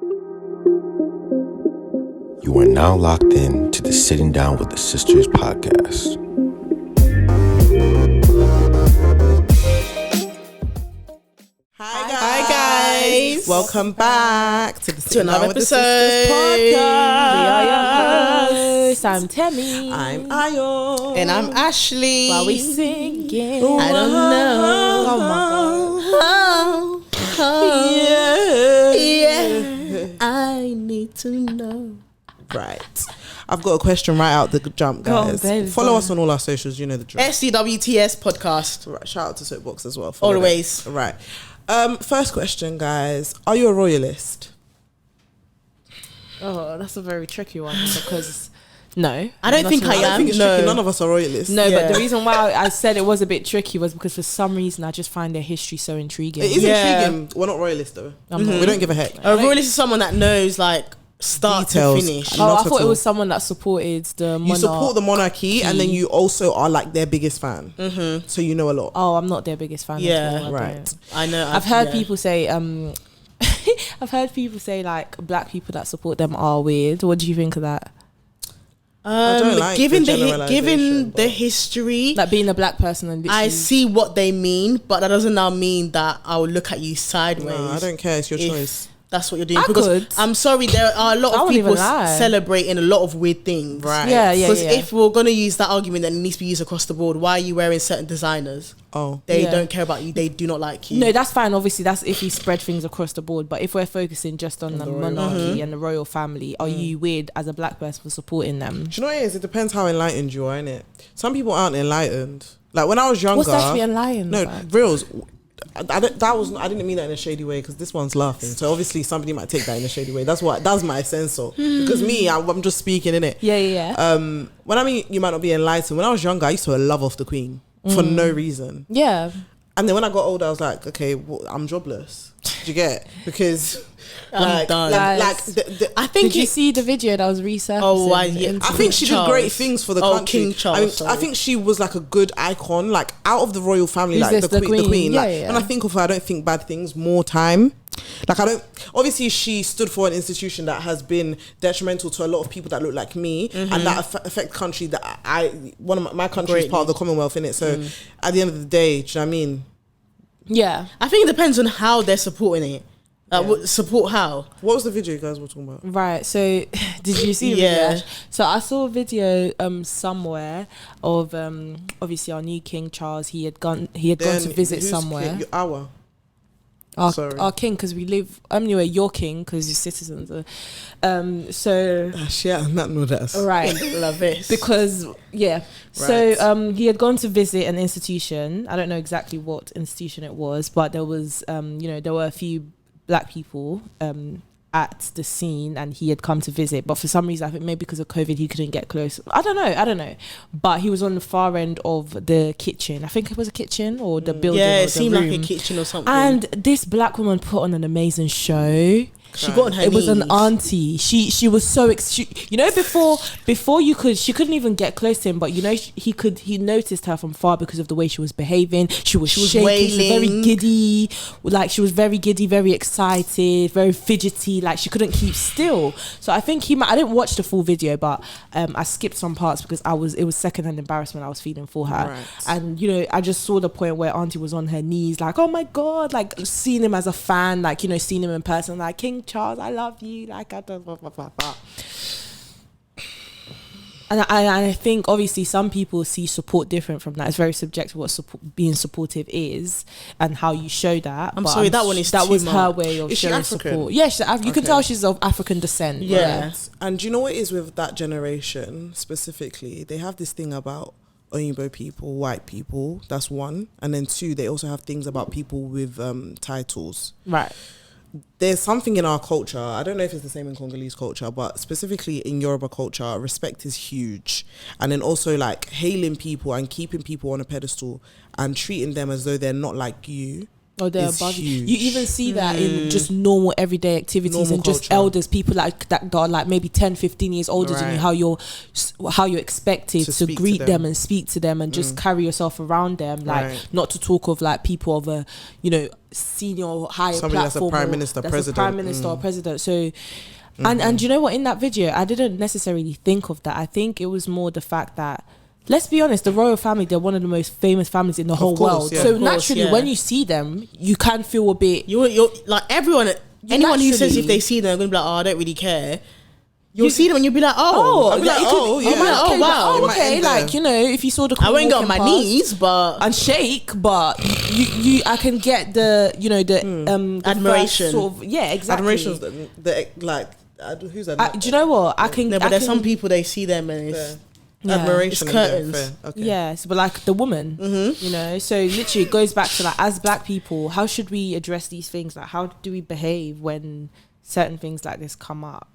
You are now locked in to the Sitting Down with the Sisters podcast. Hi guys. Welcome back to the To another with the episode. Sisters podcast. We are your hosts. I'm Temi. I'm Ayo. And I'm Ashley. While we singing. I don't know. Oh my god. Yeah. I need to know. Right. I've got a question right out the jump, Go on, guys. babe, Follow go us on all our socials. You know the drill. SDWTS podcast. Right. Shout out to Soapbox as well. Follow Always. them. Right. First question, guys. Are you a royalist? Oh, that's a very tricky one because no. I don't think I I don't am. think it's No. tricky. None of us are royalists. No, Yeah. but the reason why I said it was a bit tricky was because for some reason I just find their history so intriguing. It is Yeah. intriguing. We're not royalists though. I'm not. We don't give a heck. A royalist is someone that knows like start Details. to finish. And Oh, not I at thought it all. was someone that supported the monarch. You support the monarchy, and then you also are like their biggest fan. Mm-hmm. So you know a lot. Oh, I'm not their biggest fan. Yeah. at all, I Right. don't. I know. I've heard yeah. people say I've heard people say like black people that support them are weird. What do you think of that? I don't like given the given generalisation, the but- Like history, being a black person and literally I see what they mean, but that doesn't now mean that I will look at you sideways. No, I don't care. It's your if choice. That's what you're doing. I Because could. I'm sorry, there are a lot I of wouldn't people even lie. celebrating a lot of weird things. Right. Yeah, yeah, Because yeah. if we're gonna use that argument, then it needs to be used across the board. Why are you wearing certain designers? Oh. They Yeah. don't care about you. They do not like you. No, that's fine. Obviously, that's if we spread things across the board. But if we're focusing just on the monarchy and the royal family, are you weird as a black person for supporting them? Do you know what it is? It depends how enlightened you are, innit? Some people aren't enlightened. Like when I was younger. What's that to be enlightened? No, about? reals. I didn't mean that in a shady way because this one's laughing. So obviously somebody might take that in a shady way. That's my sense of. Because me, I'm just speaking, innit? Yeah, yeah, yeah. When I mean you might not be enlightened. When I was younger, I used to love off the Queen for no reason. Yeah. And then when I got older, I was like, okay, well, I'm jobless. Do you get? Because I'm done. Guys. I think Did you see the video that was resurfacing? Oh, yeah. I think she did Charles. great things for the Oh, country. King Charles, I mean, sorry. I think she was like a good icon, like out of the royal family, Who's like this, the queen. Yeah, Like, yeah. when I think of her, I don't think bad things. More time. Like I don't. Obviously, she stood for an institution that has been detrimental to a lot of people that look like me, and that affect country that my country is part of the Commonwealth in it. So at the end of the day, do you know what I mean? Yeah. I think it depends on how they're supporting it. What support how? What was the video you guys were talking about? Right. So, did you see the Yeah. video? So I saw a video somewhere of obviously our new King Charles. He had gone to visit who's somewhere. Our. Sorry. Our king, because we live anyway. Your king, because you're citizens. So Shit, I'm not know that. right. Love it. Because Right. so he had gone to visit an institution. I don't know exactly what institution it was, but there was there were a few black people at the scene, and he had come to visit, but for some reason I think maybe because of COVID he couldn't get close. I don't know, but he was on the far end of the kitchen. I think it was a kitchen or the building. Yeah, or it the seemed like room. a kitchen or something. And this black woman put on an amazing show. she got on her It knees. was an auntie. She was so before she couldn't even get close to him, but he noticed her from far because of the way she was behaving. She was shaking, she was very wailing. giddy, very excited, very fidgety, like she couldn't keep still. So I think I didn't watch the full video, but I skipped some parts because it was secondhand embarrassment I was feeling for her. Right. And I just saw the point where auntie was on her knees like, oh my god, like seeing him as a fan, like seeing him in person, like King Charles, I love you, like I don't blah, blah, blah, blah. And I think obviously some people see support different from that. It's very subjective what being supportive is and how you show that. I'm But sorry, that one is that too was her much. way of Is she showing African? support. Yeah, you can Okay. tell she's of African descent. Yeah. Right. And do you know what it is with that generation specifically? They have this thing about Oyinbo people, white people. That's one. And then two, they also have things about people with titles. Right. There's something in our culture, I don't know if it's the same in Congolese culture, but specifically in Yoruba culture, respect is huge. And then also like hailing people and keeping people on a pedestal and treating them as though they're not like you Oh, they're is above you. huge. You even see that in just normal everyday activities Normal and just culture. elders, people like that are like maybe 10, 15 years older than you, Right. how you're expected To to speak to greet them. them and speak to them and just carry yourself around them, like Right. not to talk of like people of a, you know, senior or higher Somebody that's a platform, prime or minister, that's president. a prime minister or president. So and you know what, in that video I didn't necessarily think of that. I think it was more the fact that, let's be honest, the royal family, they're one of the most famous families in the whole course, world. yeah. So Of course, naturally, yeah. when you see them, you can feel a bit. You're like everyone. Anyone who says naturally- if they see them, they're gonna be like, oh, I don't really care. You'll see them and you'll be like, Oh, I'll be like, like, it could- oh, you yeah. might not Oh, care, like, wow. oh, It might okay, end like, there. you know, if you saw the I Queen won't get on walking my past knees, but and shake, but you I can get the, you know, the the Admiration. first sort of, yeah, exactly. Admiration's the like who's that? Do you know what I can? no, I but there's can- some people they see them and it's Fair. Yeah. Admiration. It's curtains. Fair. Okay. Yes, but like the woman, you know, so literally it goes back to like, as black people, how should we address these things? Like, how do we behave when certain things like this come up?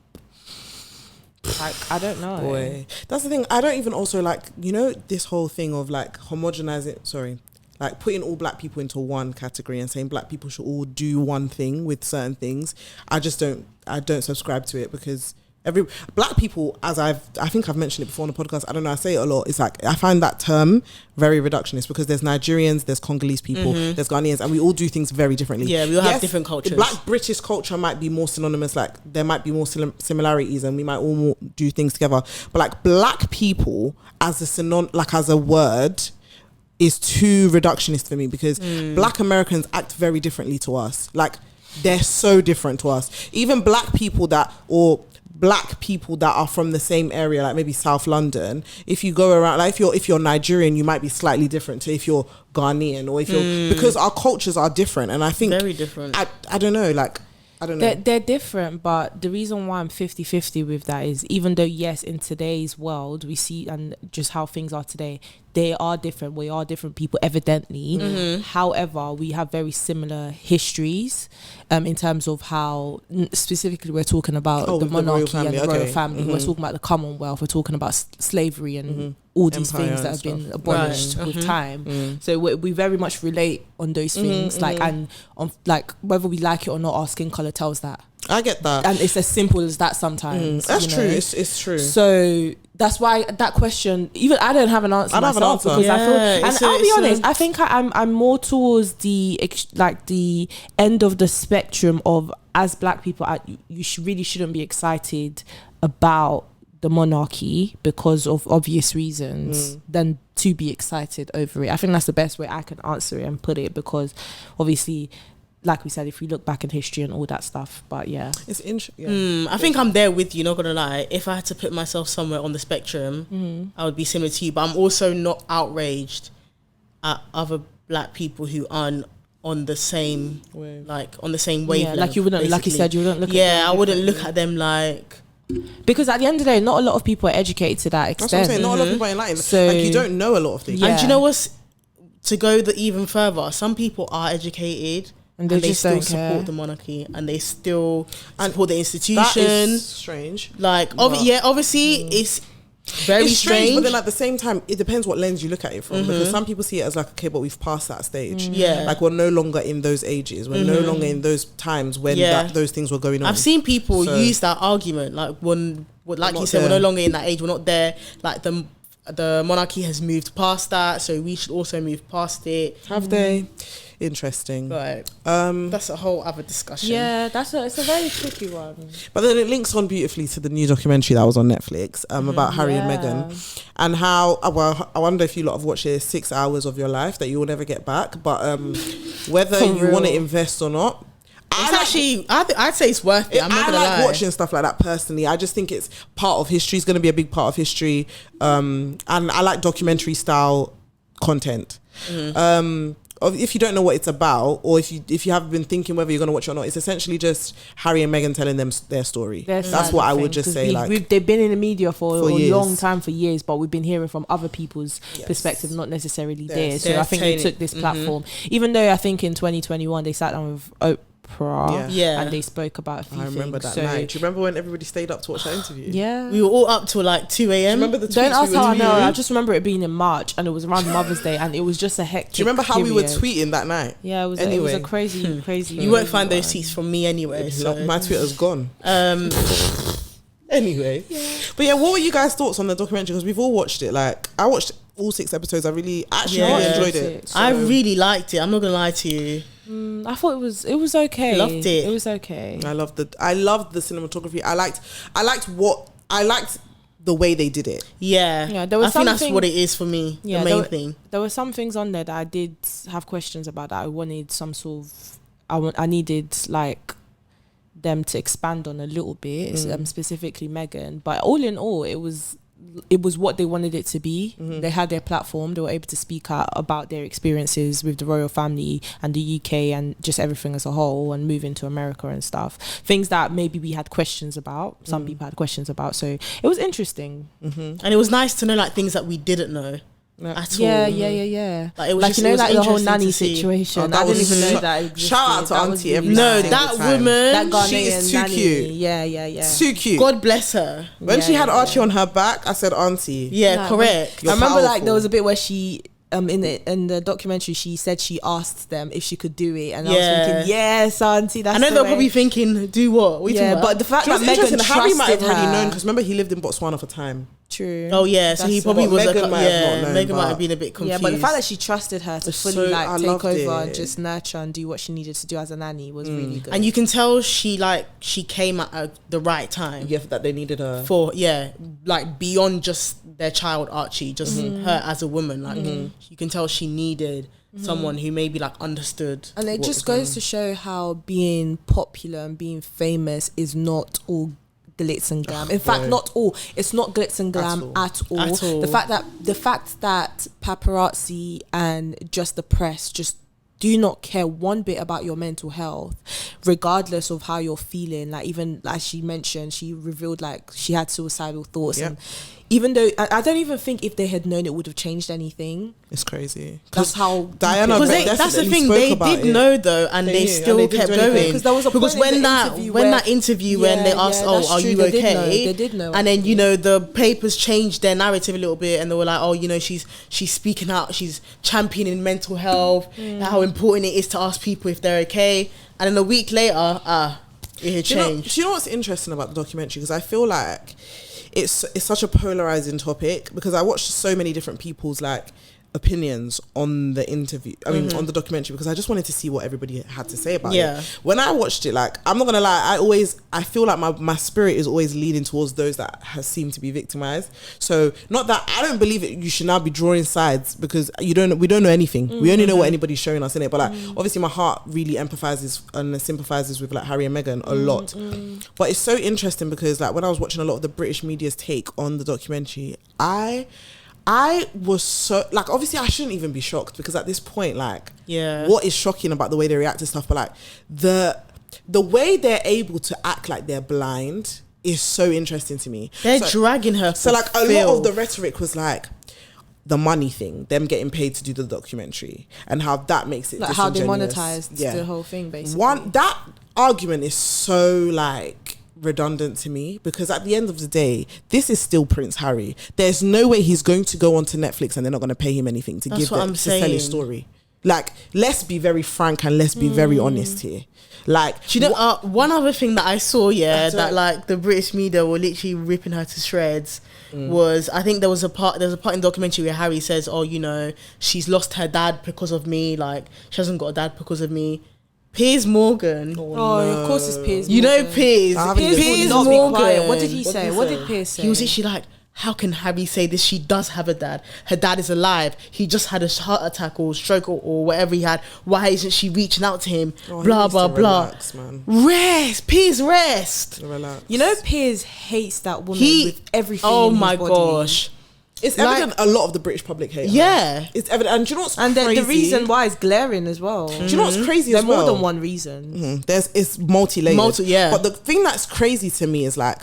Like, I don't know. Boy, that's the thing. I don't even also like, you know, this whole thing of like homogenizing. Sorry, like putting all black people into one category and saying black people should all do one thing with certain things. I don't subscribe to it, because every black people, as I think I've mentioned it before on the podcast, I don't know, I say it a lot, it's like I find that term very reductionist, because there's Nigerians, there's Congolese people, there's Ghanaians, and we all do things very differently. Yeah, we all have different cultures. Black British culture might be more synonymous, like there might be more similarities and we might all do things together, but like black people as a word is too reductionist for me, because black Americans act very differently to us. Like, they're so different to us. Even black people that are from the same area, like maybe South London, if you go around, like if you're Nigerian, you might be slightly different to if you're Ghanaian, or if you're, because our cultures are different. And I think very different. I don't know, like, I don't know. They're different, but the reason why I'm 50-50 with that is, even though, yes, in today's world, we see, and just how things are today, they are different. We are different people, evidently. However, we have very similar histories in terms of how, specifically, we're talking about the monarchy and the royal family. We're talking about the Commonwealth. We're talking about slavery and all these Empire things that and have been stuff. abolished with time. So we very much relate on those things, like, and on, like, whether we like it or not, our skin color tells that. I get that. And it's as simple as that sometimes. That's you true. know? It's true. So that's why that question, even I don't have an answer I don't have an myself, answer. because I feel, Yeah, and I'll be honest, I think I'm more towards the end of the spectrum of, as black people, you really shouldn't be excited about the monarchy because of obvious reasons than to be excited over it. I think that's the best way I can answer it and put it, because obviously, like we said, if we look back in history and all that stuff, but yeah. It's interesting. I think I'm there with you, not gonna lie. If I had to put myself somewhere on the spectrum, I would be similar to you, but I'm also not outraged at other black people who aren't on the same Wave. like on the same wavelength. Like you wouldn't, like you basically. said, you wouldn't look at Yeah, them I wouldn't look differently. at them like, because at the end of the day, not a lot of people are educated to that That's what I'm extent. saying. Not a lot of people are enlightened. So- like, you don't know a lot of things. Yeah. and do you know what's, to go even further, some people are educated And they just still don't support care. the monarchy, and they still support the That institution. is strange. Like, But- obviously, it's very It's strange, but then strange. at the same time, it depends what lens you look at it from. Because some people see it as like, okay, but we've passed that stage. Yeah. Like, we're no longer in those ages. We're no longer in those times when Yeah. those things were going on. I've seen people So- use that argument, like like you not said, we're there. no longer in that age. We're not there. Like the monarchy has moved past that, so we should also move past it. Have they? Interesting. Right. Um, That's a whole other discussion. Yeah, it's a very tricky one. but then it links on beautifully to the new documentary that was on Netflix about Harry and Meghan, and how, well, I wonder if you lot have watched it, 6 hours of your life that you will never get back, but whether For you want to real. invest or not, It's actually, I'd say it's worth it. I'm not I gonna like lie. watching stuff like that personally. I just think it's part of history. It's going to be a big part of history, and I like documentary style content. If you don't know what it's about, or if you have been thinking whether you're going to watch it or not, it's essentially just Harry and Meghan telling them their story. That's what I would just say. Like, they've been in the media for a years. long time, for years, but we've been hearing from other people's perspective, not necessarily theirs. So I think they took this platform, even though I think in 2021 they sat down with Oprah. Yeah. And they spoke about a few I things. remember that night. Do you remember when everybody stayed up to watch that interview? Yeah. We were all up till like 2 a.m. Remember the tweets Don't ask we were how I know. tweeting? I just remember it being in March and it was around Mother's Day and it was just a hectic. Do you remember how we were period. tweeting that night? Yeah, it was Anyway. a crazy. You won't find those tweets from me anyway. So My Twitter's gone. um, Anyway, but yeah, what were you guys' thoughts on the documentary? Because we've all watched it. Like, I watched all 6 episodes. I really enjoyed it. So- I really liked it. I'm not gonna lie to you. I thought it was okay. Loved it. It was okay. I loved the cinematography. I liked the way they did it. Yeah, There was I think that's something- what it is for me. Yeah, the main thing. There were some things on there that I did have questions about that I wanted some sort of. I needed like them to expand on a little bit, specifically Meghan. But all in all, it was what they wanted it to be. They had their platform. They were able to speak out about their experiences with the royal family and the UK and just everything as a whole, and moving to America and stuff. Things that maybe we had questions about. Some people had questions about. So it was interesting. And it was nice to know like things that we didn't know at all. Yeah. Like, it was Like, just, you know, it was like the whole interesting nanny to see. situation. Oh, that I didn't was even know so- that existed. Shout out to That was Auntie really every No, time. that Time. woman, that Ghanaian She is too nanny. cute. Yeah. Too cute. God bless her. When she had yeah. Archie on her back, I said, Auntie. Yeah, Nah, correct. You're I remember like powerful. there was a bit where she in the documentary she said she asked them if she could do it, and I Yeah. was thinking, yes, Auntie, that's I know the they're way. probably thinking, do what? What are you Yeah, talking but about? the fact Do you that know what's Meghan interesting? Harry might have trusted already known her. because remember he lived in Botswana for time. True. Oh yeah, so he That's probably what was. Meghan might have not known, Meghan might but- have been a bit confused. Yeah, but the fact that she trusted her to It's fully so- I like take loved over and it. just nurture and do what she needed to do as a nanny was really good. and you can tell she came at the right time. Yeah, that they needed her. For like beyond just their child Archie, just her as a woman. Like you can tell she needed someone who maybe like understood. And it what just was going goes on. to show how being popular and being famous is not all glitz and glam. In fact, no. not all. It's not glitz and glam at all. At all. The fact that paparazzi and just the press just do not care one bit about your mental health, regardless of how you're feeling. Like, even as she mentioned, she revealed like she had suicidal thoughts. Yep. And even though I don't even think if they had known it would have changed anything. It's crazy. That's how Diana. Because that's the thing, they did know though, and they knew, still and they didn't kept do anything. going. Because there was a point when in the that interview when where- that interview when they asked, that's "Oh, are true, you they did okay?" know, they did know. And then the papers changed their narrative a little bit, and they were like, "Oh, she's speaking out, she's championing mental health, how important it is to ask people if they're okay." And then a week later, it had changed. Do you know what's interesting about the documentary? Because I feel like it's such a polarizing topic, because I watched so many different people's like opinions on the interview. I mean, on the documentary, because I just wanted to see what everybody had to say about it. When I watched it, like, I'm not gonna lie, I feel like my spirit is always leaning towards those that have seemed to be victimized. So not that I don't believe it, you should now be drawing sides, because we don't know anything. We only know what anybody's showing us in it. But like, obviously my heart really empathizes and sympathizizes with like Harry and Meghan a lot. But it's so interesting because like when I was watching a lot of the British media's take on the documentary, I was so like, obviously I shouldn't even be shocked, because at this point, like, what is shocking about the way they react to stuff, but like the way they're able to act like they're blind is so interesting to me. They're dragging her. So like a lot of the rhetoric was like the money thing, them getting paid to do the documentary, and how that makes it like how they disingenuous. monetized the whole thing, basically. That argument is so like redundant to me, because at the end of the day, this is still Prince Harry. There's no way he's going to go onto Netflix and they're not going to pay him anything to That's give what them I'm to sell his saying. story. Like, let's be very frank and let's be very honest here. Like, Do you know one other thing that I saw, That's like the British media were literally ripping her to shreds, was I think there's a part in the documentary where Harry says, "Oh, she's lost her dad because of me, like she hasn't got a dad because of me." Piers Morgan. Of course it's Piers You Morgan. know Piers. I haven't Piers even would seen not it. be quiet. What Morgan. did he say? What did Piers say? He was literally like, how can Harry say this? She does have a dad. Her dad is alive. He just had a heart attack or stroke or whatever he had. Why isn't she reaching out to him? Oh, he Blah, needs blah, to blah. relax, man. Rest. Piers, rest. Relax. You know, Piers hates that woman with everything. Oh in his my body. gosh. It's Like- evident a lot of the British public hate her. Yeah. It's evident. And do you know what's And crazy? the reason why is glaring as well. Do you know what's crazy There's as well? more than one reason. It's multi-layered. Yeah. But the thing that's crazy to me is like,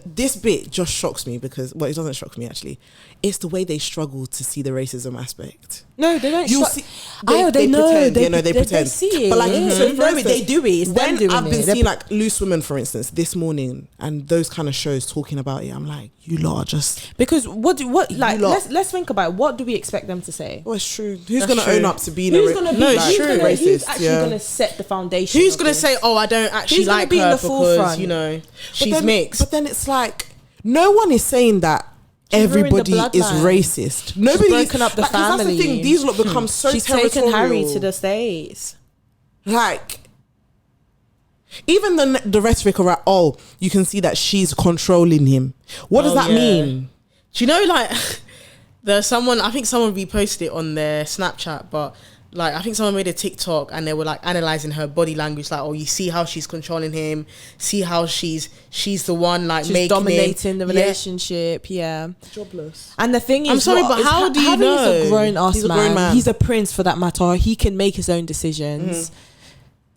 this bit just shocks me because, well, it doesn't shock me actually. It's the way they struggle to see the racism aspect. No, they don't. You see, they know. pretend. They, You know, they pretend. They see it. But like, so they for know instance, they do it. It's them when doing I've been it. seeing like Loose Women, for instance, this morning, and those kind of shows talking about it, I'm like, you lot are just, because what like lot. let's think about it. What do we expect them to say? well, it's true. Who's That's going to true. own up to being Who's a gonna be? No, who's it's gonna- true. Who's racist? actually Yeah. gonna set the foundation? Who's of gonna this? say, "Oh, I don't actually Who's gonna like be in her the because forefront? you know But she's then- mixed"? But then it's like, no one is saying that everybody ruined the is bloodline. racist. Nobody broken up the 'cause that's the family. thing. These lot become so She's territorial. taken Harry to the States. Like, even the rhetoric around, oh, you can see that she's controlling him. What does Oh, that yeah. mean? Do you know, like, there's someone, I think someone reposted it on their Snapchat, but like, I think someone made a TikTok and they were like analyzing her body language, like, oh, you see how she's controlling him, see how she's the one like She's making dominating the Yeah. relationship. Yeah. Jobless. And the thing is, I'm sorry, but how do you Harry is know? a grown ass He's a man. grown man. He's a prince for that matter. He can make his own decisions.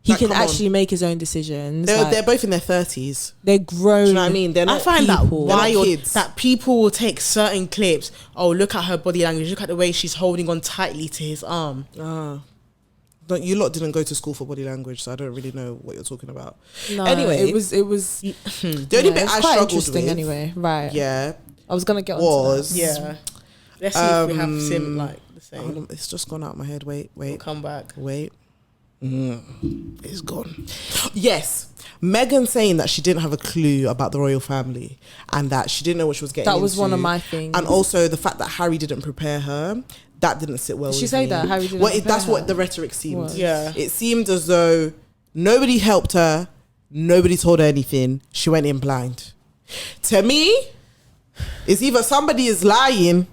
He Like, can come on. actually make his own decisions. They're, Like, they're both in their 30s. they're grown. Do you know what I mean? They're I not find people. that They're not wild kids. that people will take certain clips. Oh, look at her body language. Look at the way she's holding on tightly to his arm. Don't, you lot didn't go to school for body language, so I don't really know what you're talking about. No, Anyway, it was. the only Yeah, bit it's I quite struggled interesting. with, Anyway, right? yeah, I was gonna get on was Yeah. Let's see if we have sim like the same. hold on, it's just gone out of my head. Wait. We'll come back. It's gone. Yes, Meghan saying that she didn't have a clue about the royal family and that she didn't know what she was getting That was into. one of my things. And also the fact that Harry didn't prepare her, that didn't sit well Did with she say me. that Harry didn't Well, prepare that's her? what the rhetoric seemed. Was. Yeah. It seemed as though nobody helped her, nobody told her anything. She went in blind. To me, it's either somebody is lying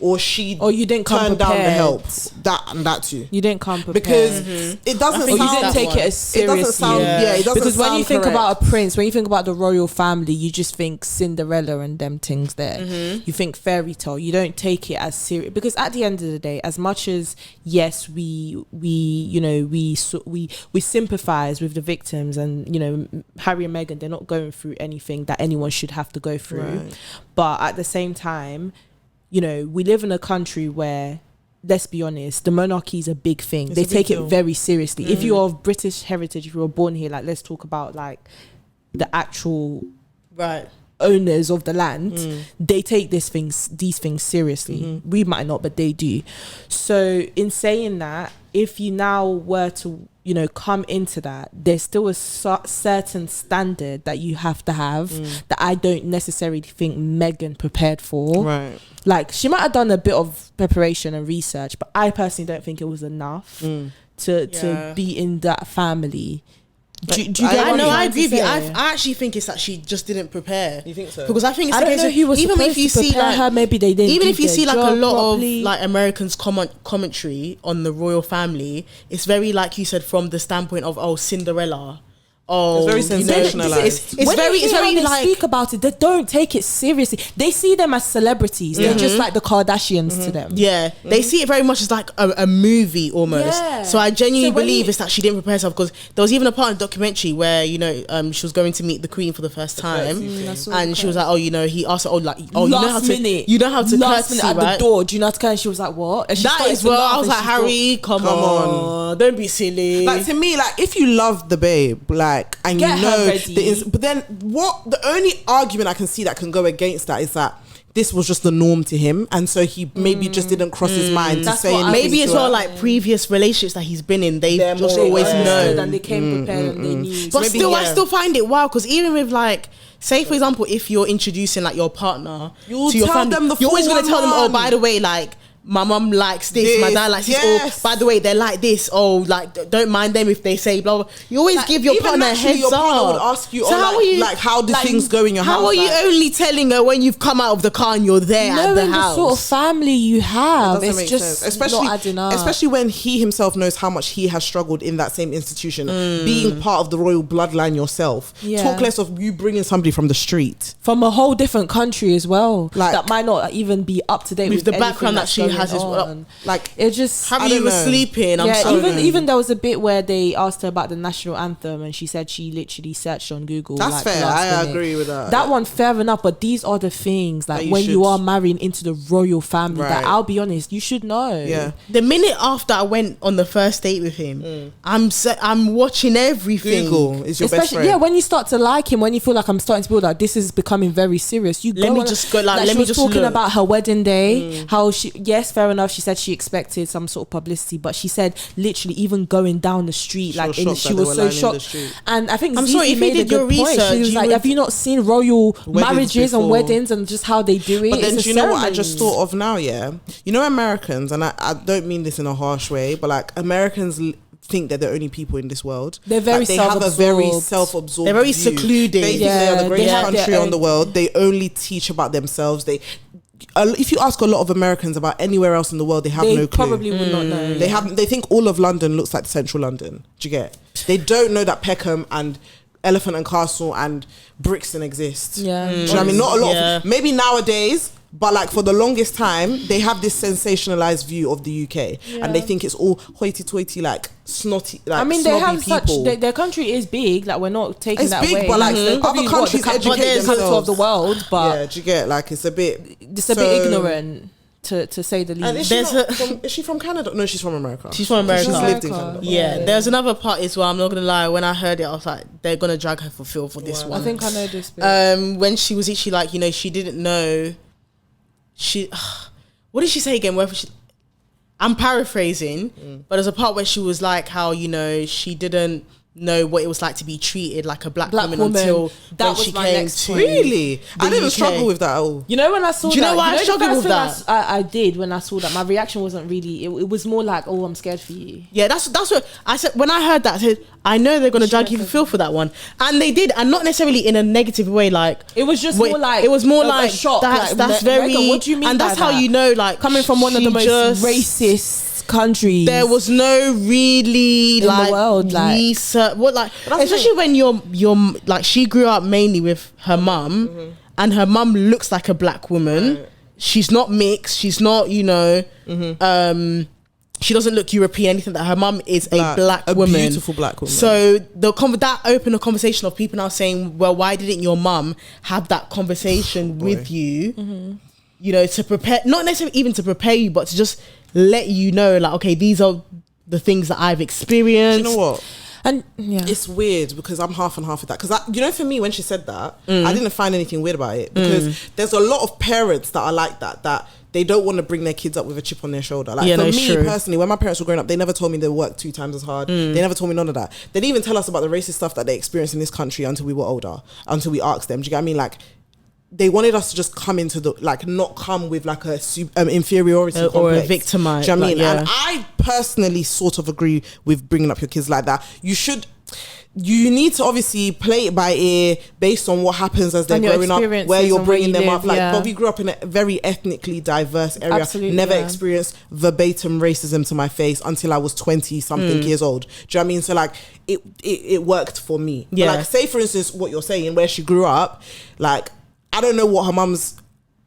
or she Or you didn't come turn down the prepared. help. That and that too. You didn't come prepared. Because it doesn't I or think you sound didn't that take one. it as it seriously. doesn't sound it doesn't Because when you sound think correct. about a prince, when you think about the royal family, you just think Cinderella and them things there. You think fairy tale. You don't take it as serious, because at the end of the day, as much as yes, we sympathize with the victims, and you know, Harry and Meghan, they're not going through anything that anyone should have to go through. Right. But at the same time, you know, we live in a country where, let's be honest, the monarchy is a big thing. It's They a big take deal. it very seriously. If you're of British heritage, if you were born here, like, let's talk about like the actual Right. owners of the land, they take these things seriously. We might not, but they do. So in saying that, if you now were to, you know, come into that, there's still a certain standard that you have to have that I don't necessarily think Meghan prepared for. Right. Like, she might have done a bit of preparation and research, but I personally don't think it was enough to be in that family. Do you get I what I I'm know, trying I to agree with you. I say? actually think it's that she just didn't prepare. You think so? Because I think it's I the don't case know of, who was even supposed if you to see prepare like her, maybe they didn't. even do if you their see like a job lot properly. of like Americans commentary on the royal family, it's very, like you said, from the standpoint of, oh, Cinderella. Oh, It's very you know, sensationalized. It's When very, you it's hear very how they like. speak about it, they don't take it seriously. They see them as celebrities. They're just like the Kardashians to them. Yeah, they see it very much as like a movie almost. Yeah. So I genuinely So when believe you- it's that she didn't prepare herself, because there was even a part in the documentary where, you know, she was going to meet the Queen for the first time, I saw and the she was like, oh, you know, he asked her, oh, like, oh, you know how Last to, minute, you know how to last curtsy, minute at right? the door. Do you know how to curtsy? She was like, what? And she That started is to where laugh I was and like, she thought, Harry, come on, don't be silly. Like, to me, like, if you love the babe, like, and Get you her know ready. but then what, the only argument I can see that can go against that is that this was just the norm to him, and so he maybe just didn't cross his mind to That's say what I- anything Maybe as to well, her. like previous relationships that he's been in, they've They're just more always aware. known. and they came prepared and they knew. But maybe, still, I yeah. still find it wild, because even with like, say for example, if you're introducing like your partner You'll to your tell family, them the you're always going to tell them, oh, 411. by the way, like, my mum likes this, my This, dad likes this, yes. or by the way, they're like this, oh, like, don't mind them if they say blah, blah. You always Like, give your even partner a naturally, heads your partner up. would ask you, So oh, how like- are you, like, how do things go in your how house? are you Like- only telling her when you've come out of the car and you're there at the Knowing the house? sort of family you have, Doesn't it's make just sense. Especially, not adding up. especially when he himself knows how much he has struggled in that same institution, being part of the royal bloodline yourself. Yeah. Talk less of you bringing somebody from the street. from a whole different country as well, Like- that might not even be up to date With with the anything background that that's she has his on. like It just Harry, you were sleeping. I'm sorry. even there was a bit where they asked her about the national anthem and she said she literally searched on Google. that's like, fair. last I minute. agree with that. That one, fair enough, but these are the things like you when you should- are marrying into the royal family that Right. I'll be honest, you should know. Yeah. The minute after I went on the first date with him, I'm watching everything. Google is your best Especially, friend. yeah, when you start to like him, when you feel like I'm starting to feel like this is becoming very serious, you Let go me on- just go, like, let she me was just talking look. about her wedding day, how she, yes, fair enough, she said she expected some sort of publicity, but she said literally even going down the street, She like was in, shocked she that they was were so lying in the shocked. street. And I think I'm Zizi sorry, if you made a did your good point. research, She was you like, would- have you not seen royal Weddings marriages and before. weddings and just how they do it? But then It's do a you know what I just ceremony. thought of now? Yeah, you know Americans, and I don't mean this in a harsh way, but like Americans think they're the only people in this world. They're very like, they have a very self-absorbed. self-absorbed. They're very view. secluded. They think they are Yeah, the greatest they have country their on the own- world. They only teach about themselves. If you ask a lot of Americans about anywhere else in the world, they have They no clue. probably would not know. They think all of London looks like central London. Do you get? They don't know that Peckham and Elephant and Castle and Brixton exists. Yeah. Do you know what I mean? Not a lot Yeah. of, maybe nowadays, but like for the longest time, they have this sensationalized view of the UK, and they think it's all hoity-toity, like snotty, like I mean, they snobby have such. people. Their country is big. Like we're not taking It's that big, away. but, like, They're other probably countries the educate capital themselves. of the world, but yeah, do you get? Like it's a bit it's a bit ignorant to say the And least. is she from Canada? No, she's from America. She's from America. She's lived in America. Canada. Yeah, there's another part as well. I'm not gonna lie. When I heard it, I was like, they're gonna drag her for Phil for this Wow. one. I think I know this bit. When she was actually like, you know, she didn't know. What did she say again? Whether she, I'm paraphrasing, but there's a part where she was like, how, you know, she didn't know what it was like to be treated like a black woman until That when was she my came next to point. Really? I didn't even UK. struggle with that at all. You know when I saw Do you know that, why I the struggled first with thing that? I did when I saw that, my reaction wasn't really. It was more like, oh, I'm scared for you. Yeah, that's what I said when I heard that. I said, I know they're gonna drag you for Phil for that one, and they did, and not necessarily in a negative way. Like It was just wait, more like it was more a like shock. That's like, very. Megan, what do you mean? And by that's how that? you know, like coming from one of the she most just- racist countries. There was no really In the like world, like- research. What like that's especially when you're like she grew up mainly with her mum, and her mum looks like a black woman. Right. She's not mixed. She's not, you know, she doesn't look European. Anything that her mum is a black woman, beautiful black woman. So that opened a conversation of people now saying, well, why didn't your mum have that conversation with you? You know, to prepare, not necessarily even to prepare you, but to just let you know, like, okay, these are the things that I've experienced. Do you know what? and yeah, It's weird because I'm half and half with that. Because you know, for me, when she said that, I didn't find anything weird about it because there's a lot of parents that are like that they don't want to bring their kids up with a chip on their shoulder. Like Yeah, for no, it's me true. personally, when my parents were growing up, they never told me they worked 2 times as hard. They never told me none of that. They didn't even tell us about the racist stuff that they experienced in this country until we were older, until we asked them. Do you get what I mean? Like, they wanted us to just come into the, like, not come with like a inferiority Or a complex. victimized, Do you know what I mean? like, yeah. And I personally sort of agree with bringing up your kids like that. You need to obviously play it by ear based on what happens as they're And your growing up, experiences where you're and where bringing you them live, up. Like, yeah. but we grew up in a very ethnically diverse area. Absolutely, Never yeah. experienced verbatim racism to my face until I was 20 something years old. Do you know what I mean? So like, it worked for me. But Yeah. like, say for instance, what you're saying, where she grew up, like, I don't know what her mum's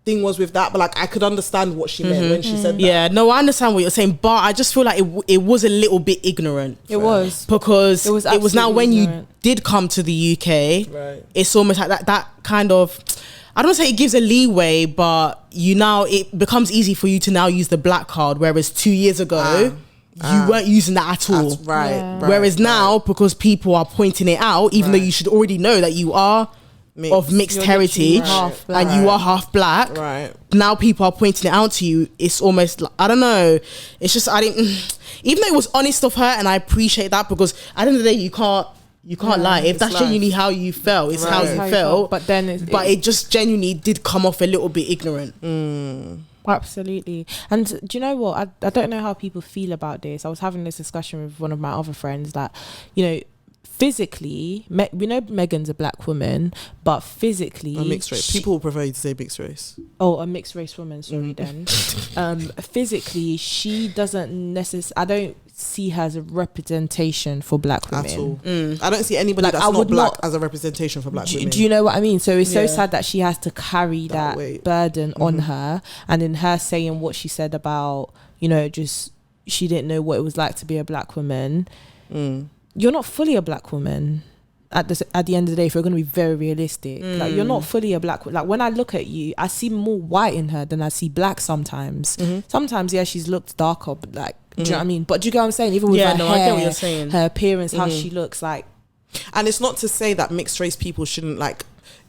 thing was with that, but like, I could understand what she meant when she said that. Yeah, no, I understand what you're saying, but I just feel like it was a little bit ignorant. it was. Because It was it was now absolutely when ignorant. you did come to the UK, Right. it's almost like that kind of, I don't want to say it gives a leeway, but it becomes easy for you to now use the black card, whereas 2 years ago you weren't using that at all. That's right, Yeah. right. Whereas now, because people are pointing it out, even though Right. you should already know that you are Mixed. of mixed You're heritage literally half black. and you are half black, Right. now people are pointing it out to you. It's almost like, I don't know, it's just, I didn't, even though it was honest of her, and I appreciate that, because at the end of the day, you can't lie. If it's that's life. genuinely how you felt, it's how Right. you felt. But then it just genuinely did come off a little bit ignorant. Absolutely. And do you know what? I don't know how people feel about this. I was having this discussion with one of my other friends that, you know, physically, we know Meghan's a black woman, but physically... A mixed race. People prefer you to say mixed race. Oh, a mixed race woman, sorry then. Physically, she doesn't necessarily... I don't see her as a representation for black women at all. I don't see anybody Like, that's I not would black not- as a representation for black women. Do you know what I mean? So it's so Yeah. sad that she has to carry that weight. burden on her, and in her saying what she said about, you know, just she didn't know what it was like to be a black woman. You're not fully a black woman at the end of the day. If you're going to be very realistic, like, you're not fully a black woman. Like, when I look at you, I see more white in her than I see black sometimes. Sometimes, yeah, she's looked darker, but like, do you know what I mean? But do you get what I'm saying? Even with Yeah, her no, hair, I get what you're saying. her appearance, how she looks, like, And it's not to say that mixed race people shouldn't, like,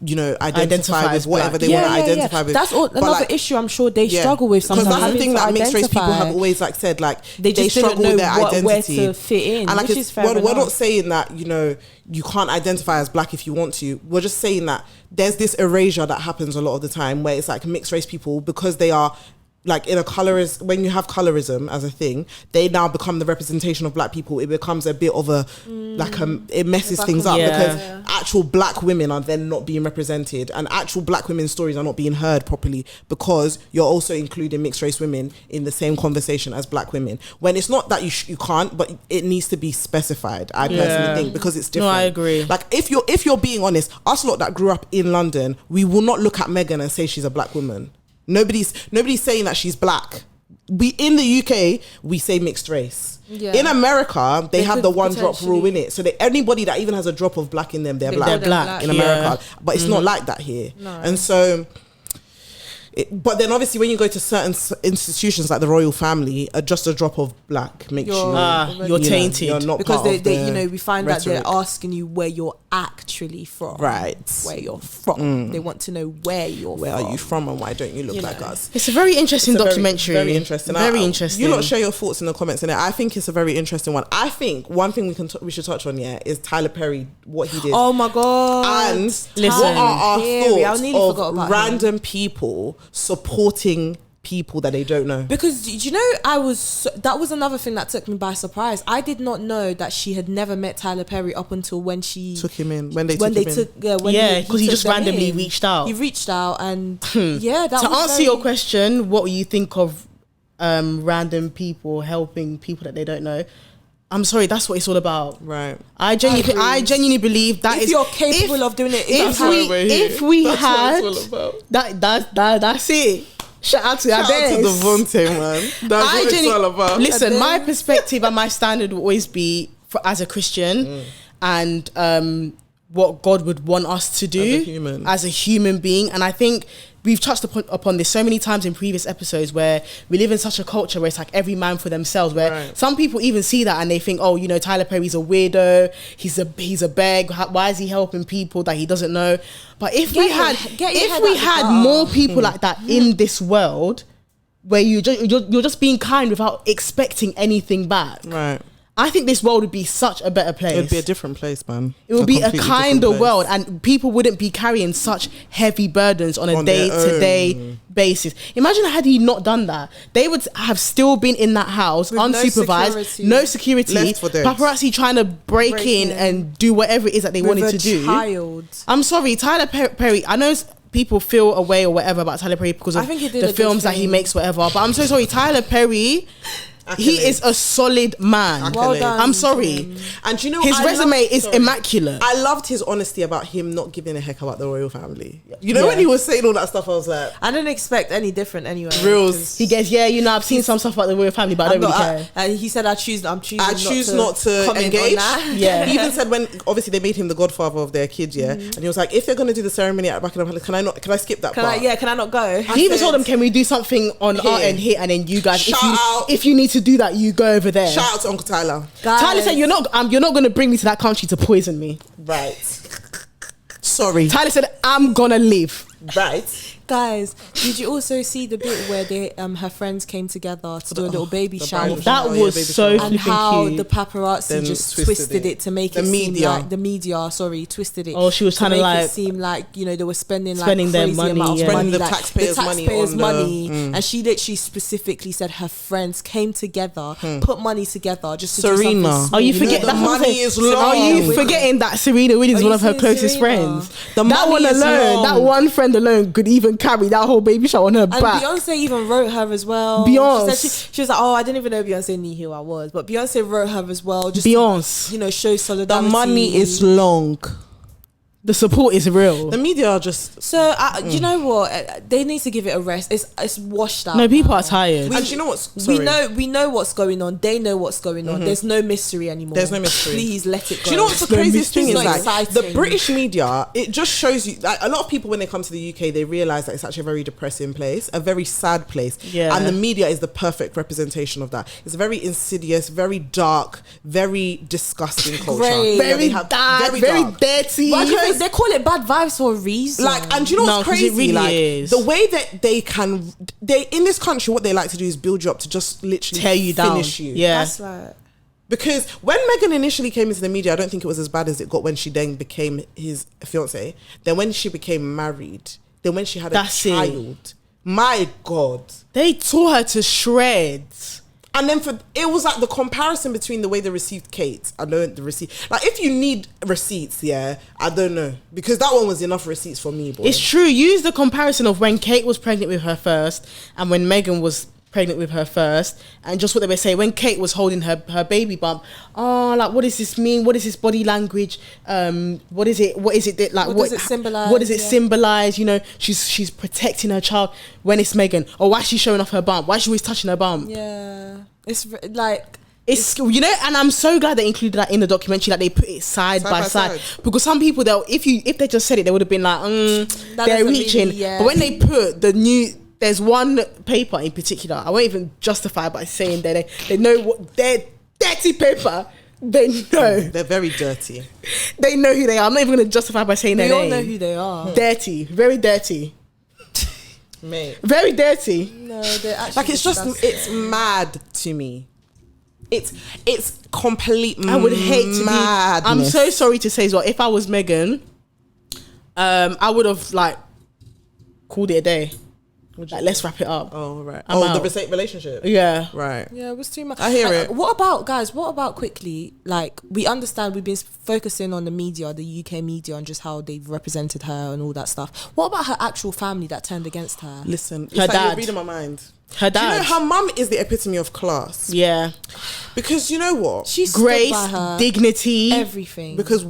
you know, identify with as whatever black. they want to identify with. That's all, But, another like, issue I'm sure they struggle with sometimes. Because that's the thing that mixed race people identify. have always, like, said, like, They just struggle didn't with know their identity. where to fit in, And, like, which it's, is fair we're not enough. saying that, you know, you can't identify as black if you want to. We're just saying that there's this erasure that happens a lot of the time where it's like mixed race people, because they are like in a colorist, when you have colorism as a thing, they now become the representation of black people. It becomes a bit of a it messes things up, Yeah. because actual black women are then not being represented, and actual black women's stories are not being heard properly, because you're also including mixed race women in the same conversation as black women, when it's not that you can't, but it needs to be specificified. I personally think, because it's No, different. I agree. Like, if you're being honest, us lot that grew up in London, we will not look at Meghan and say she's a black woman. Nobody's saying that she's black. We in the UK, we say mixed race. Yeah. In America, they have could the one drop rule potentially- in it. So anybody that even has a drop of black in them, they're They're black. black, in yeah. America. But it's not like that here. And so, but then obviously when you go to certain institutions like the royal family, just a drop of black makes You're- you're tainted. You're not because part of they the you know, we find that rhetoric. they're asking you where you're actually from, Right. Where you're from. They want to know where you're Where from. are you from and why don't you look like us? It's a very interesting It's a documentary. Very interesting. Very interesting. You lot share your thoughts in the comments, and I think it's a very interesting one. I think one thing we should touch on, is Tyler Perry, what he did. Oh my god! And Listen. what are our Perry, I thoughts nearly forgot of about random people supporting people that they don't know? Because, you know, that was another thing that took me by surprise. I did not know that she had never met Tyler Perry up until when she Took him in when they when took they him took Yeah, because he took just them randomly in. reached out. He reached out, and yeah, that To was answer very- your question, what you think of random people helping people that they don't know? I'm sorry, that's what it's all about. in. Right. I genuinely believe that If is you're capable of doing it, If we had that's it. Shout out to Shout out to Abez. Devontae, man. That's what it's all about. Listen, my perspective and my standard will always be as a Christian and what God would want us to do as a human being. And I think we've touched upon this so many times in previous episodes, where we live in such a culture where it's like every man for themselves, where some people even see that and they think, oh, you know, Tyler Perry's a weirdo, he's a beg, why is he helping people that he doesn't know? But if we had more people like that in this world, where you're just being kind without expecting anything back, Right. I think this world would be such a better place. It would be a different place, man. It would be a completely kinder different place. world, and people wouldn't be carrying such heavy burdens on a On their day-to-day basis. Imagine had he not done that. They would have still been in that house, With unsupervised, no security, Left for dead. paparazzi trying to break in and do whatever it is that they wanted to do. Child. I'm sorry, Tyler Perry, I know people feel a way or whatever about Tyler Perry because I of think he did a the good films that he thing. makes, whatever, but I'm so sorry, Tyler Perry, he Accolades. is a solid man. Well done. I'm sorry. And you know, His resume is immaculate. I loved his honesty about him not giving a heck about the royal family. You know, when he was saying all that stuff, I was like, I didn't expect any different anyway. Reals. He gets, yeah, you know, I've seen some stuff about the royal family, but I don't really care. And he said, I'm choosing I choose not to comment engage. on that. Yeah. He even said when obviously they made him the godfather of their kid, and he was like, if they're gonna do the ceremony at Buckingham Palace, can I skip that part? Can I not go? He even told them, can we do something on our end here, and then you guys, if you need to do that, you go over there. Shout out to Uncle Tyler. Guys, Tyler said, you're not going to bring me to that country to poison me. Right. Sorry. Tyler said, I'm gonna live. Right. Guys, did you also see the bit where her friends came together to do a little baby shower? bridal That shower, was baby so shower. And flipping how cute. the paparazzi Then just twisted twisted it. it to make The it seem media. like the media. Sorry, twisted it. Oh, she was trying to make like it seem like, you know, they were spending their crazy money, amounts yeah. of money, Spending the like taxpayers' money on the- money. And she literally specifically said her friends came together, put money together just to do something Serena. small. Oh, you You forget know, that the money is Are long. you forgetting that Serena Williams is Are one you of her saying closest Serena? friends? The That money one is alone, long. that one friend alone could even even carry that whole baby shower on her And back. Beyonce even wrote her as well. Beyonce. She was like, oh, I didn't even know Beyonce knew who I was. But Beyonce wrote her as well. Just Beyonce. to, show The solidarity. money is long. The support is real. The media are just... So, you know what? They need to give it a rest. It's washed out. No, people now. are tired. And you know what's... Sorry. We know what's going on. They know what's going on. There's no mystery anymore. There's no mystery. Please let it go. Do you know what's the craziest thing is? It's not Like, exciting. the British media, it just shows you... Like, a lot of people, when they come to the UK, they realise that it's actually a very depressing place, a very sad place. Yeah. And the media is the perfect representation of that. It's a very insidious, very dark, very disgusting culture. Great. Very They have- dark, very dirty. Why do you think they call it bad vibes for a reason? Like, and do you know what's 'cause it crazy? really Like, is. the way that they in this country, what they like to do is build you up to just literally Tear you down. finish you. Yeah. That's right. Because when Meghan initially came into the media, I don't think it was as bad as it got when she then became his fiance. Then when she became married, then when she had That's a it. child, my God. They tore her to shreds. And then it was like the comparison between the way they received Kate and the receipt. Like, if you need receipts, yeah, I don't know, because that one was enough receipts for me, boy. It's true. Use the comparison of when Kate was pregnant with her first and when Meghan was pregnant with her first, and just what they were saying when Kate was holding her baby bump. Oh, like, what does this mean? What is this body language? What is it that, like, What does it symbolize? What does it Yeah. symbolize? She's protecting her child. When it's Meghan, or why is she showing off her bump? Why is she always touching her bump? Yeah. It's like... It's and I'm so glad they included that in the documentary, that they put it side by side, because some people, if they just said it, they would have been like, That they're doesn't reaching. really, yeah. But when they put there's one paper in particular, I won't even justify by saying that they know what their dirty paper. They know. They're very dirty. They know who they are. I'm not even going to justify by saying We their all name. know who they are. Dirty, very dirty, Mate. very dirty. No, they're actually Like, it's just, disgusting. it's mad to me. It's complete I would hate to madness. be. I'm so sorry to say as well. If I was Meghan, I would have called it a day. Like, let's wrap it up. Oh, right. I'm out. The relationship. Yeah. Right. Yeah, it was too much. I hear it. What about quickly, like, we understand we've been focusing on the media, the UK media, and just how they've represented her and all that stuff. What about her actual family that turned against her? Listen, it's Her like dad. you're reading my mind. Her Do you know dad. her mum is the epitome of class? Yeah. Because you know what? She stood Grace, by her, dignity. everything. Because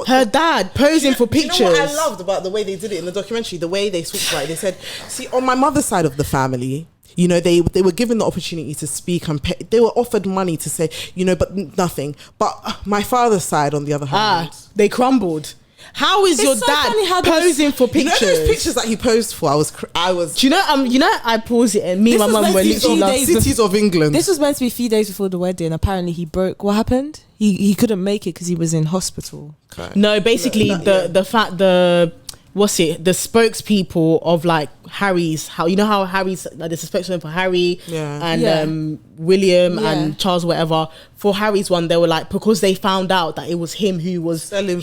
Her dad posing for pictures. You know what I loved about the way they did it in the documentary? The way they switched, right? They said, see, on my mother's side of the family, they were given the opportunity to speak and they were offered money to say, but nothing. But my father's side, on the other hand, they crumbled. How is your so dad funny how posing for pictures? You know those pictures that he posed for? I was. Do you know? I paused it and me and my This mum was were meant to be literally few like, days Cities of England. This was meant to be a few days before the wedding. Apparently, he broke. What happened? He couldn't make it because he was in hospital. Okay. No, basically the spokespeople of like Harry's, how Harry's, like, there's a spokesman for Harry and William and Charles, whatever. For Harry's one, they were like, because they found out that it was him who was selling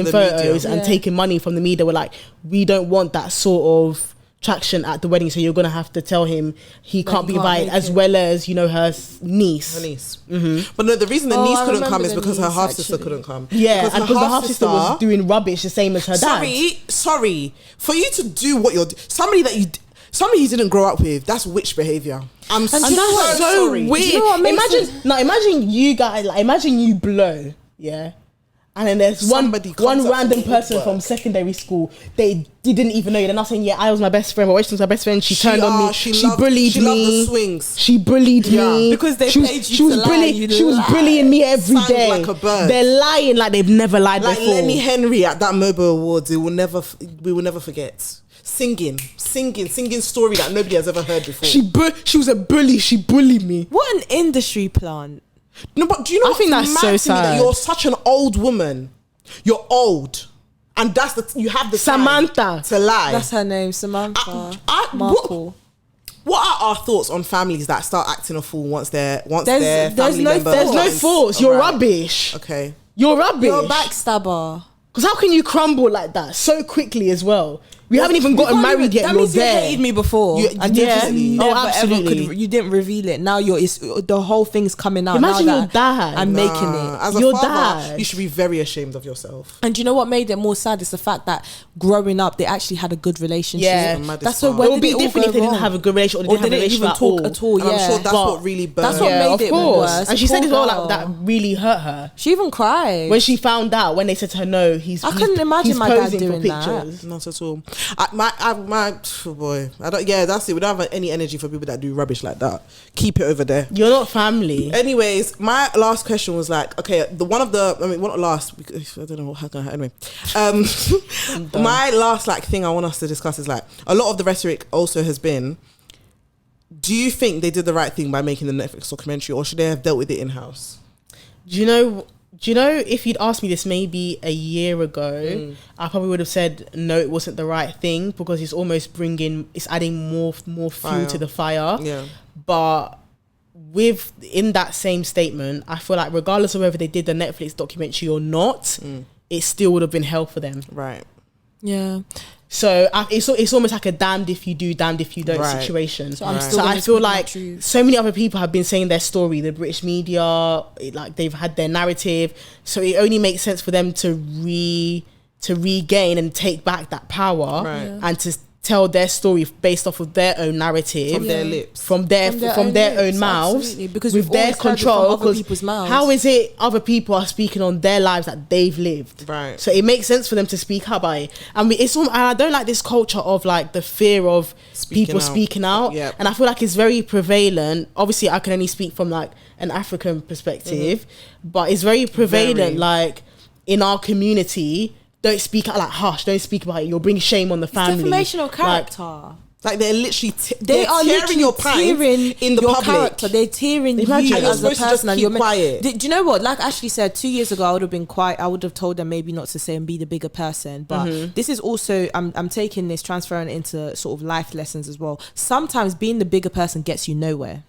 photos and taking money from the media, were like, we don't want that sort of traction at the wedding, so you're gonna have to tell him he can't be invited, as well as her niece. But no, the reason the niece I couldn't come remember is the because her niece, half sister actually. couldn't come. Yeah, because the half sister was doing rubbish the same as her dad. Sorry, for you to do what you're somebody you didn't grow up with, that's witch behavior. And that's so sorry. weird. You know what makes imagine you guys, like, imagine you blow, yeah, and then there's one Somebody comes up random from person woodwork. from secondary school, they didn't even know you. They're not saying, I was my best friend, but she was my best friend. She turned on me. She bullied she me. loved the swings. She bullied me Because they she was, paid you she was to lie, bullying. you She was lie. bullying me every Sang day. like a bird. They're lying like they've never lied Like before. Lenny Henry at that Mobile Awards, we will never forget. Singing story that nobody has ever heard before. She was a bully. She bullied me. What an industry plant. No, but do you know? I think what's that's mad so to me? That sad. you're such an old woman. You're old, and you have the time Samantha. to lie. That's her name, Samantha I- Markle. What are our thoughts on families that start acting a fool once their There's family no member? There's no turns- faults. You're Alright. rubbish. Okay. You're rubbish. You're a backstabber. Because how can you crumble like that so quickly as well? We haven't even gotten married yet. That You're means you there. hated me before. You and definitely- you never, absolutely. ever you didn't reveal it. Now the whole thing's coming out. Imagine now your that dad. I'm making it. As a Your father, dad. you should be very ashamed of yourself. And do you know what made it more sad is the fact that growing up, they actually had a good relationship. Yeah. That's so. It When It would did be it all different go if they didn't wrong? have a good relationship or Or they didn't have a didn't even relationship talk at all. And I'm Yeah, sure that's But what really burned. that's what Yeah, made of it course. worse. And she said Poor as well, girl. like, that really hurt her. She even cried. When she found out, when they said to her, no, I couldn't imagine he's my dad posing doing for that. pictures. Not at all. Oh boy, I don't. Yeah, that's it. We don't have any energy for people that do rubbish like that. Keep it over there. You're not family. Anyways, my last question was like, okay, not last. Because I don't know how can I. Anyway, my last thing I want us to discuss is a lot of the rhetoric also has been. Do you think they did the right thing by making the Netflix documentary, or should they have dealt with it in house? Do you know, if you'd asked me this maybe a year ago, I probably would have said no, it wasn't the right thing, because it's almost it's adding more fuel Fire. to the fire. Yeah. But in that same statement, I feel like regardless of whether they did the Netflix documentary or not, it still would have been hell for them. Right. Yeah. So it's almost like a damned if you do, damned if you don't Right. situation. So I'm Right. still So gonna I feel speak my like truth. so many other people have been saying their story. The British media, they've had their narrative. So it only makes sense for them to regain and take back that power, Right. and to tell their story based off of their own narrative, From their lips. from their lips, own mouths, absolutely, because with we've their always heard it from control. other 'Cause people's mouths. how is it other people are speaking on their lives that they've lived? Right. So it makes sense for them to speak out about it. I mean, and I don't like this culture of the fear of people speaking out. Yep. And I feel like it's very prevalent. Obviously, I can only speak from an African perspective, but it's very prevalent. In our community, don't speak out, hush, don't speak about it. You'll bring shame on the family. Defamation of character. They're literally They are tearing literally your pints tearing in the your public. character. They're tearing Imagine. you And you're as a supposed to just person. And keep quiet. Do you know what? Like Ashley said, 2 years ago, I would have been quiet. I would have told them maybe not to say and be the bigger person. But this is also, I'm taking this, transferring it into sort of life lessons as well. Sometimes being the bigger person gets you nowhere.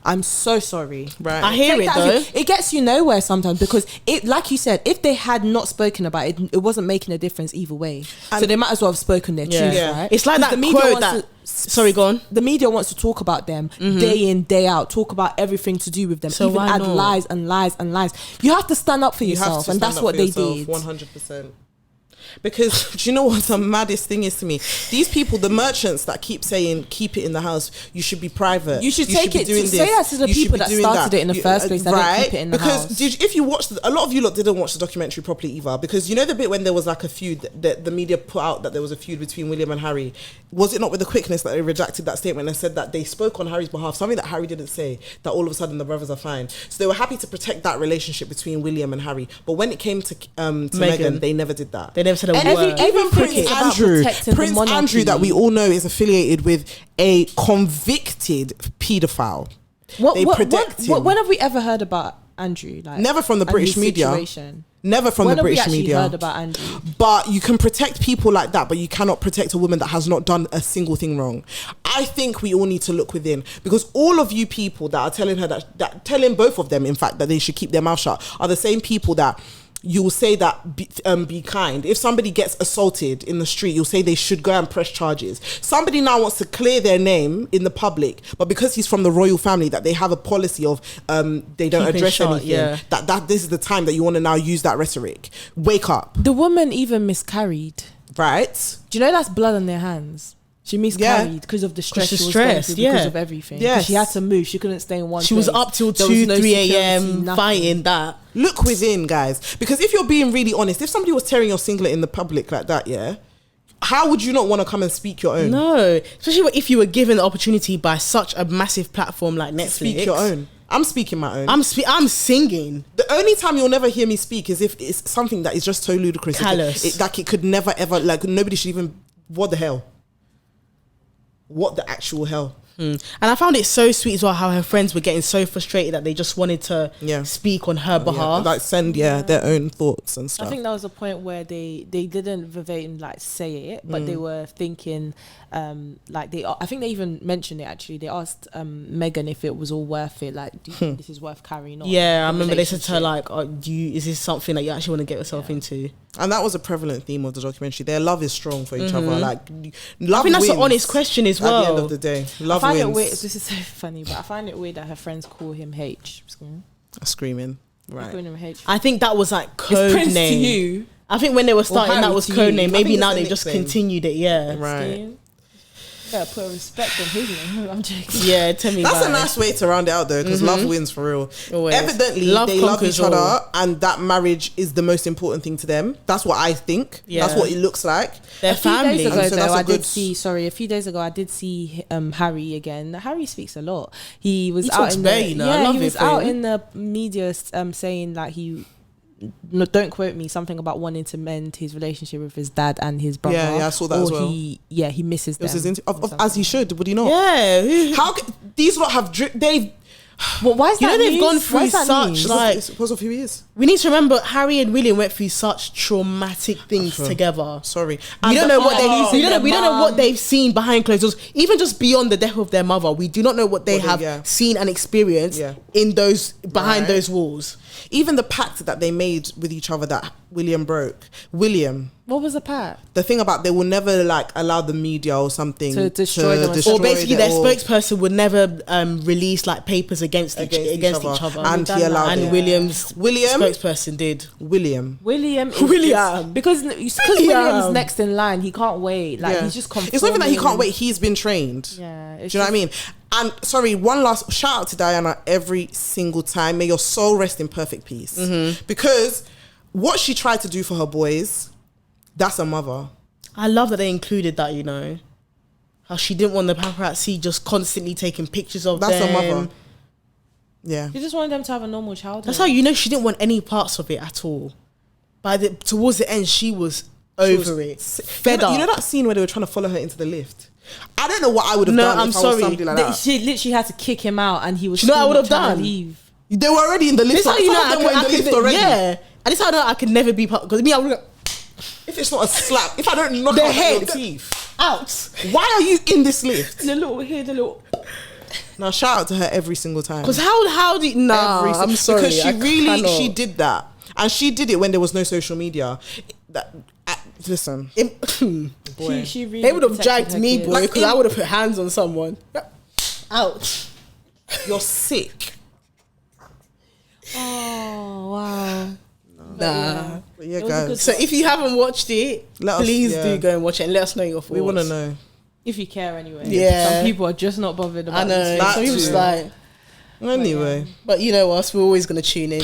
I'm so sorry. Right. I hear Take it that though. as it gets you nowhere sometimes, because it, like you said, if they had not spoken about it, it wasn't making a difference either way. So they might as well have spoken their truth, Yeah. right? It's like 'Cause that the media quote wants that. Sorry, go on. The media wants to talk about them day in, day out, talk about everything to do with them, So even why add not? lies and lies and lies. You have to stand up for You have yourself, to and stand that's up what for they yourself, did. 100%. Because do you know what the maddest thing is to me? These people, the merchants that keep saying keep it in the house, you should be private. You should take be it doing to- say this, that to the you should people be that doing started it in the first place, that didn't keep it in the because house. if you watched, a lot of you lot didn't watch the documentary properly either. Because you know the bit when there was a feud that the media put out, that there was a feud between William and Harry. Was it not with the quickness that they redacted that statement and said that they spoke on Harry's behalf, something that Harry didn't say, that all of a sudden the brothers are fine. So they were happy to protect that relationship between William and Harry. But when it came to Meghan, they never did that. They never said a And word. Even Prince is about Andrew, protecting the monarchy. that we all know is affiliated with a convicted paedophile. They protect him. When have we ever heard about Andrew? Never from the British Andrew's media. situation? Never from When the have we British actually media. heard about Andrew? But you can protect people like that, but you cannot protect a woman that has not done a single thing wrong. I think we all need to look within, because all of you people that are telling her that telling both of them, in fact, that they should keep their mouth shut, are the same people that you will say that be kind. If somebody gets assaulted in the street, you'll say they should go and press charges. Somebody now wants to clear their name in the public, but because he's from the royal family, that they have a policy of they don't Keeping address shut, anything. yeah. That this is the time that you want to now use that rhetoric. Wake up, The woman even miscarried. right? Do you know that's blood on their hands? She miscarried because of the stress she She's was going stressed, through, because yeah. of everything. Yes. 'Cause she had to move. She couldn't stay in one She place. was up till There was 2, no 3 security, a.m. nothing. fighting that. Look within, guys, because if you're being really honest, if somebody was tearing your singlet in the public like that, yeah, how would you not want to come and speak your own? No, especially if you were given the opportunity by such a massive platform like Netflix. Speak your own. I'm speaking my own. I'm singing. The only time you'll never hear me speak is if it's something that is just so ludicrous. Callous. It could never ever, nobody should even, what the hell? What the actual hell? And I found it so sweet as well how her friends were getting so frustrated that they just wanted to speak on her behalf. Like send their own thoughts and stuff. I think that was a point where they didn't verbatim like say it, but they were thinking I think they even mentioned it actually. They asked Meghan if it was all worth it, like, do you think this is worth carrying on? Yeah, I remember they said to her like, is this something that you actually want to get yourself into? And that was a prevalent theme of the documentary. Their love is strong for each other. Like, love I think that's wins an honest question as well. At the end of the day, love I find wins. it weird. This is so funny, but I find it weird that her friends call him H. Screaming. Right. Calling him H. I think that was like code Is Prince name. to you? I think when they were starting, Harry that was to code you? name. I Maybe think now it's a they just nickname. continued it. Yeah. Right. Better put respect on his name. I'm joking. Yeah, tell me That's about a nice way to round it out though, because love wins for real. Always. Evidently, Love they love conquers each other, all. and that marriage is the most important thing to them. That's what I think. Yeah. That's what it looks like. Their A few family. days ago, And so that's though, a I did good- see. A few days ago, I did see Harry again. Harry speaks a lot. He was He out talks in bare, you know. I love he it was for out him. in the media saying like no, don't quote me, something about wanting to mend his relationship with his dad and his brother. Yeah, I saw that or as well. He misses It was them. his or something. as he should. Would he not? Yeah. How can, these lot have they've Well, why is You that know they've news? gone Why through is that such, news? like- it's because of who he is. We need to remember Harry and William went through such traumatic things together. Sorry, We don't know what father losing we don't know their what mum. they've seen behind closed doors. Even just beyond the death of their mother, we do not know what they have seen and experienced in those behind those walls. Even the pact that they made with each other that William broke. What was the part? The thing about they will never like allow the media or something To destroy them. Or basically, their or spokesperson would never release like papers against each other. and he allowed And it. William's William spokesperson did. William. William because William. William's next in line. He can't wait. Like he's just conforming. It's not even that he can't wait. He's been trained. Yeah, Do you know what I mean? And sorry, one last shout out to Diana every single time. May your soul rest in perfect peace. Because what she tried to do for her boys, that's a mother. I love that they included that, you know. How she didn't want the paparazzi just constantly taking pictures of That's them. a mother. Yeah. She just wanted them to have a normal childhood. That's how you know she didn't want any parts of it at all. Towards the end, she was over it. Fed up. You know that scene where they were trying to follow her into the lift? I don't know what I would have No, done I'm if I was sorry. somebody like that. She literally had to kick him out, and he was. Do you know what I would have trying to done? Leave. They were already in the lift. This how you Some know of them were in the lift already. Yeah. And this how I know I could never be part, because me, I would have If it's not a slap, if I don't knock their out head your teeth, out. why are you in this lift? The little. Now shout out to her every single time. Because how did I'm sorry. Because she I really cannot. she did that, and she did it when there was no social media. Listen, boy. She really They would have protected dragged her me, kids. boy, Like because I would have put hands on someone. Ouch. You're sick. Oh wow. Nah. But yeah, It was a good guys, So if you haven't watched it, Let us- please yeah. do go and watch it and let us know your thoughts. we want to know. If you care anyway. Yeah. Some people are just not bothered about I know. this. That Some people just too. like, Anyway, but you know us, we're always going to tune in.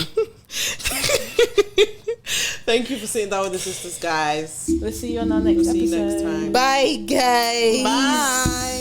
thank you for sitting down with the sisters, guys. We'll see you on our next See episode. you next time. Bye, guys. Bye.